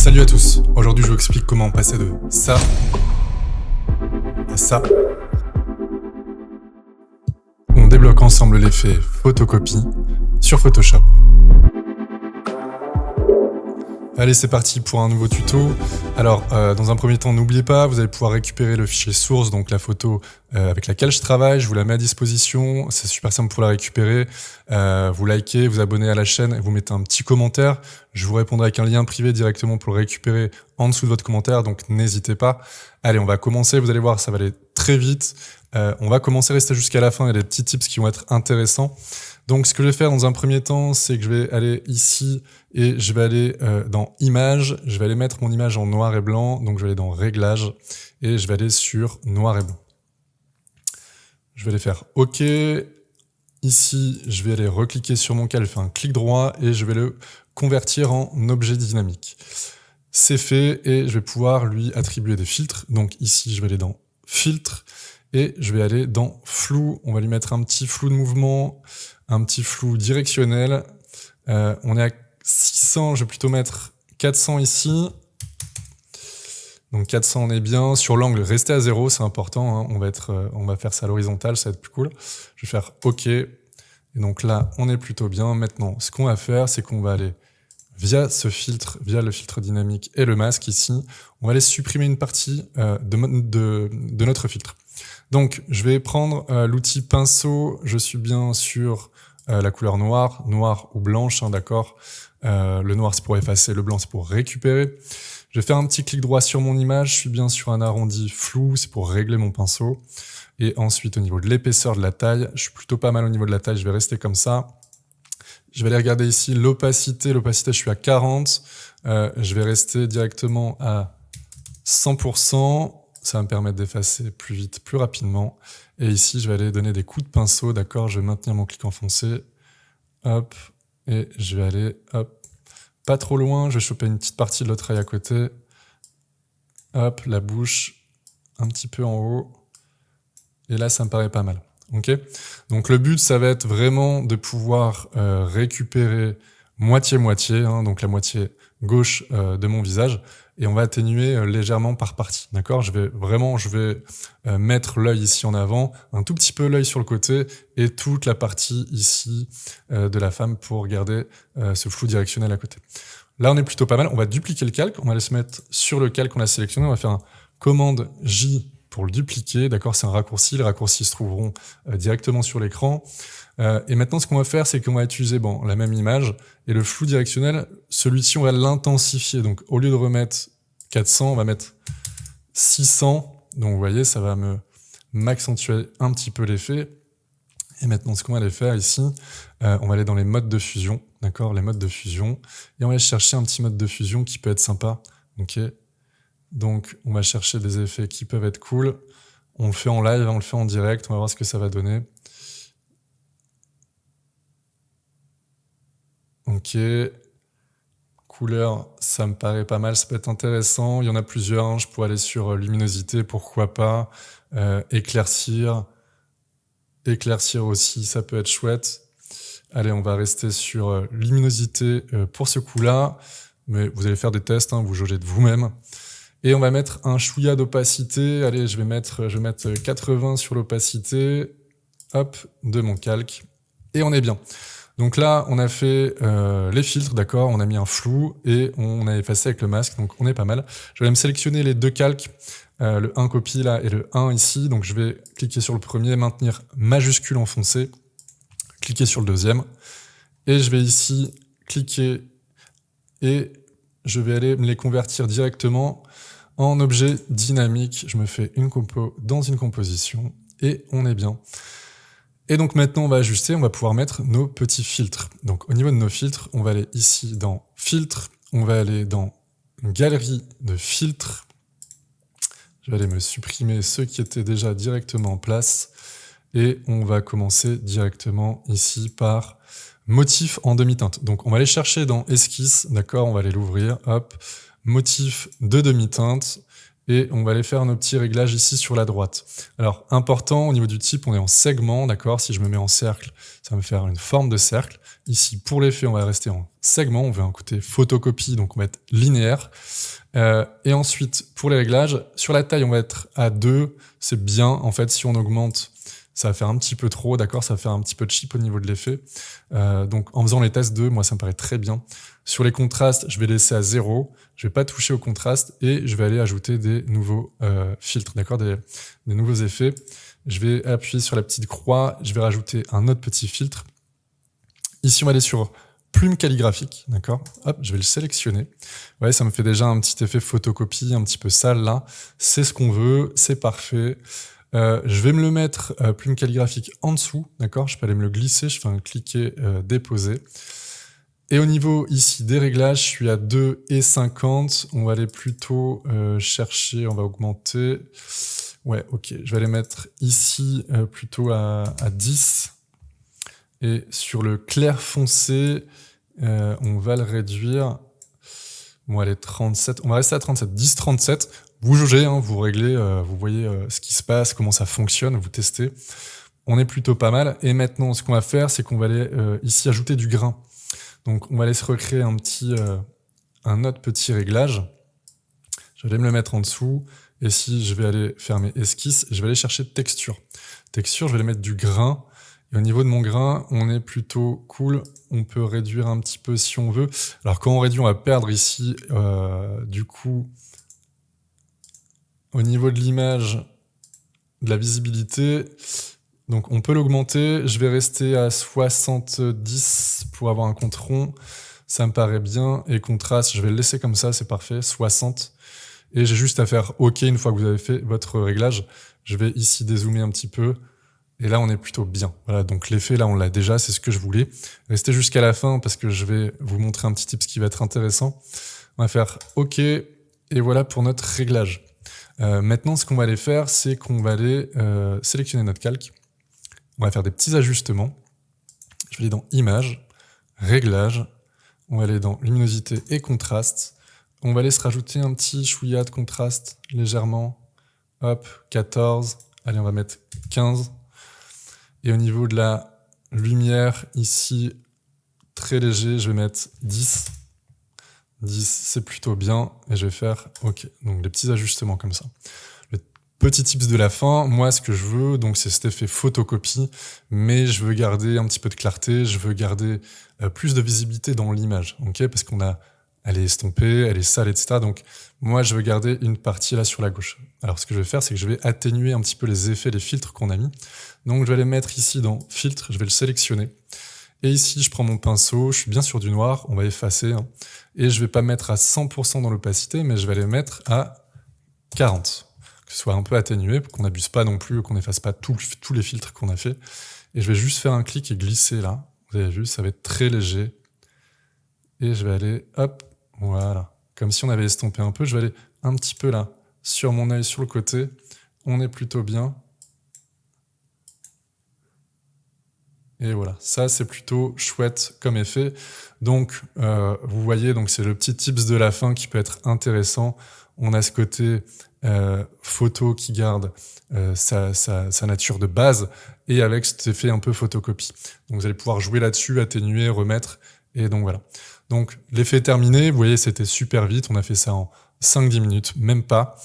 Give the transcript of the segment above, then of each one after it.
Salut à tous, aujourd'hui je vous explique comment passer de ça à ça. On débloque ensemble l'effet photocopie sur Photoshop. Allez, c'est parti pour un nouveau tuto. Alors, dans un premier temps, n'oubliez pas, vous allez pouvoir récupérer le fichier source, donc la photo avec laquelle je travaille. Je vous la mets à disposition. C'est super simple pour la récupérer. Vous likez, vous abonnez à la chaîne et vous mettez un petit commentaire. Je vous répondrai avec un lien privé directement pour le récupérer en dessous de votre commentaire, donc n'hésitez pas. Allez, on va commencer. Vous allez voir, ça va aller très vite. On va commencer à rester jusqu'à la fin. Il y a des petits tips qui vont être intéressants. Donc, ce que je vais faire dans un premier temps, c'est que je vais aller ici et je vais aller dans Images. Je vais aller mettre mon image en noir et blanc. Donc, je vais aller dans Réglages et je vais aller sur Noir et blanc. Je vais aller faire OK. Ici, je vais aller recliquer sur mon calque, faire un clic droit et je vais le convertir en objet dynamique. C'est fait et je vais pouvoir lui attribuer des filtres. Donc, ici, je vais aller dans Filtre et je vais aller dans Flou. On va lui mettre un petit flou de mouvement, un petit flou directionnel. On est à 600, je vais plutôt mettre 400 ici. Donc 400, on est bien. Sur l'angle, restez à 0, c'est important. Hein. On va faire ça à l'horizontale, ça va être plus cool. Je vais faire OK. Et donc là, on est plutôt bien. Maintenant, ce qu'on va faire, c'est qu'on va aller via ce filtre, via le filtre dynamique et le masque ici, on va aller supprimer une partie de notre filtre. Donc, je vais prendre l'outil pinceau. Je suis bien sur la couleur noire ou blanche, hein, d'accord. Le noir, c'est pour effacer, le blanc, c'est pour récupérer. Je vais faire un petit clic droit sur mon image. Je suis bien sur un arrondi flou, c'est pour régler mon pinceau. Et ensuite, au niveau de l'épaisseur de la taille, je suis plutôt pas mal au niveau de la taille. Je vais rester comme ça. Je vais aller regarder ici l'opacité. L'opacité, je suis à 40. Je vais rester directement à 100%. Ça va me permettre d'effacer plus vite, plus rapidement. Et ici, je vais aller donner des coups de pinceau, d'accord. Je vais maintenir mon clic enfoncé. Hop. Et je vais aller, hop. Pas trop loin. Je vais choper une petite partie de l'autre œil à côté. Hop, la bouche. Un petit peu en haut. Et là, ça me paraît pas mal. Ok. Donc, le but, ça va être vraiment de pouvoir récupérer moitié-moitié, hein, donc la moitié gauche de mon visage, et on va atténuer légèrement par partie, d'accord. Je vais mettre l'œil ici en avant, un tout petit peu l'œil sur le côté, et toute la partie ici de la femme pour garder ce flou directionnel à côté. Là, on est plutôt pas mal. On va dupliquer le calque, on va aller se mettre sur le calque qu'on a sélectionné, on va faire un commande J pour le dupliquer, d'accord, c'est un raccourci, les raccourcis se trouveront directement sur l'écran. Et maintenant, ce qu'on va faire, c'est qu'on va utiliser la même image, et le flou directionnel, celui-ci, on va l'intensifier. Donc, au lieu de remettre 400, on va mettre 600. Donc, vous voyez, ça va m'accentuer un petit peu l'effet. Et maintenant, ce qu'on va aller faire ici, on va aller dans les modes de fusion, d'accord, les modes de fusion, et on va aller chercher un petit mode de fusion qui peut être sympa, ok. Donc, on va chercher des effets qui peuvent être cool. On le fait en live, on le fait en direct, on va voir ce que ça va donner. Ok. Couleur, ça me paraît pas mal, ça peut être intéressant. Il y en a plusieurs, hein. Je pourrais aller sur luminosité, pourquoi pas. Éclaircir aussi, ça peut être chouette. Allez, on va rester sur luminosité pour ce coup-là. Mais vous allez faire des tests, hein, vous jaugez de vous-même. Et on va mettre un chouïa d'opacité. Allez, je vais mettre 80 sur l'opacité, hop, de mon calque. Et on est bien. Donc là, on a fait les filtres, d'accord, on a mis un flou et on a effacé avec le masque, donc on est pas mal. Je vais me sélectionner les deux calques, le 1 copie là et le 1 ici. Donc je vais cliquer sur le premier, maintenir majuscule enfoncé, cliquer sur le deuxième. Et je vais ici cliquer et je vais aller me les convertir directement en objet dynamique. Je me fais une compo dans une composition et on est bien. Et donc maintenant, on va ajuster, on va pouvoir mettre nos petits filtres. Donc au niveau de nos filtres, on va aller ici dans Filtres, on va aller dans Galerie de filtres. Je vais aller me supprimer ceux qui étaient déjà directement en place. Et on va commencer directement ici par Motif en demi-teinte. Donc on va aller chercher dans Esquisse, d'accord, on va aller l'ouvrir, hop. Motif de demi-teinte, Et on va aller faire nos petits réglages ici sur la droite. Alors, important, au niveau du type, on est en segment, d'accord? Si je me mets en cercle, ça va me faire une forme de cercle. Ici, pour l'effet, on va rester en segment. On veut un côté photocopie, donc on va être linéaire. Et ensuite, pour les réglages, sur la taille, on va être à 2. C'est bien. En fait, si on augmente, ça va faire un petit peu trop, d'accord? Ça va faire un petit peu de cheap au niveau de l'effet. Donc, en faisant les tests 2, moi, ça me paraît très bien. Sur les contrastes, je vais laisser à 0. Je vais pas toucher au contraste et je vais aller ajouter des nouveaux filtres, d'accord? Des nouveaux effets. Je vais appuyer sur la petite croix. Je vais rajouter un autre petit filtre. Ici, on va aller sur plume calligraphique, d'accord? Hop, je vais le sélectionner. Ouais, ça me fait déjà un petit effet photocopie, un petit peu sale là. C'est ce qu'on veut, c'est parfait. Je vais me le mettre plume calligraphique en dessous, d'accord? Je peux aller me le glisser, je fais un cliquer, déposer. Et au niveau ici des réglages, je suis à 2,50. On va aller plutôt chercher, on va augmenter. Ouais, ok, je vais aller mettre ici plutôt à 10. Et sur le clair foncé, on va le réduire. Bon, allez, 37. On va rester à 37. 10, 37. Vous jaugez, hein, vous réglez, vous voyez ce qui se passe, comment ça fonctionne, vous testez. On est plutôt pas mal. Et maintenant, ce qu'on va faire, c'est qu'on va aller ici ajouter du grain. Donc, on va aller se recréer un autre petit réglage. Je vais aller me le mettre en dessous. Et si je vais aller faire mes esquisses, je vais aller chercher texture. Texture, je vais aller mettre du grain. Et au niveau de mon grain, on est plutôt cool. On peut réduire un petit peu si on veut. Alors, quand on réduit, on va perdre ici, du coup, au niveau de l'image, de la visibilité. Donc, on peut l'augmenter. Je vais rester à 70 pour avoir un compte rond. Ça me paraît bien. Et contraste, je vais le laisser comme ça, c'est parfait. 60. Et j'ai juste à faire OK une fois que vous avez fait votre réglage. Je vais ici dézoomer un petit peu. Et là, on est plutôt bien. Voilà, donc l'effet, là, on l'a déjà. C'est ce que je voulais. Restez jusqu'à la fin parce que je vais vous montrer un petit tips qui va être intéressant. On va faire OK. Et voilà pour notre réglage. Maintenant, ce qu'on va aller faire, c'est qu'on va aller sélectionner notre calque. On va faire des petits ajustements. Je vais aller dans Images, Réglages. On va aller dans Luminosité et Contraste. On va aller se rajouter un petit chouïa de contraste légèrement. Hop, 14. Allez, on va mettre 15. Et au niveau de la lumière, ici, très léger, je vais mettre 10. 10, c'est plutôt bien. Et je vais faire OK. Donc, des petits ajustements comme ça. Petit tips de la fin, moi ce que je veux, donc c'est cet effet photocopie, mais je veux garder un petit peu de clarté, je veux garder plus de visibilité dans l'image, ok? Parce elle est estompée, elle est sale, etc. Donc moi je veux garder une partie là sur la gauche. Alors ce que je vais faire, c'est que je vais atténuer un petit peu les effets, les filtres qu'on a mis. Donc je vais les mettre ici dans filtre, je vais le sélectionner. Et ici je prends mon pinceau, je suis bien sur du noir, on va effacer, hein, et je vais pas mettre à 100% dans l'opacité, mais je vais les mettre à 40. Que ce soit un peu atténué, pour qu'on n'abuse pas non plus, qu'on n'efface pas tous les filtres qu'on a fait. Et je vais juste faire un clic et glisser là. Vous avez vu, ça va être très léger. Et je vais aller, hop, voilà. Comme si on avait estompé un peu. Je vais aller un petit peu là, sur mon œil, sur le côté. On est plutôt bien. Et voilà, ça c'est plutôt chouette comme effet. Donc, vous voyez, donc c'est le petit tips de la fin qui peut être intéressant. On a ce côté photo qui garde sa nature de base et avec cet effet un peu photocopie. Donc vous allez pouvoir jouer là-dessus, atténuer, remettre, et donc voilà. Donc l'effet est terminé, vous voyez c'était super vite, on a fait ça en 5-10 minutes, même pas.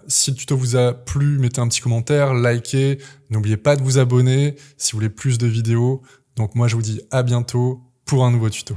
Si le tuto vous a plu, mettez un petit commentaire, likez, n'oubliez pas de vous abonner si vous voulez plus de vidéos. Donc moi je vous dis à bientôt pour un nouveau tuto.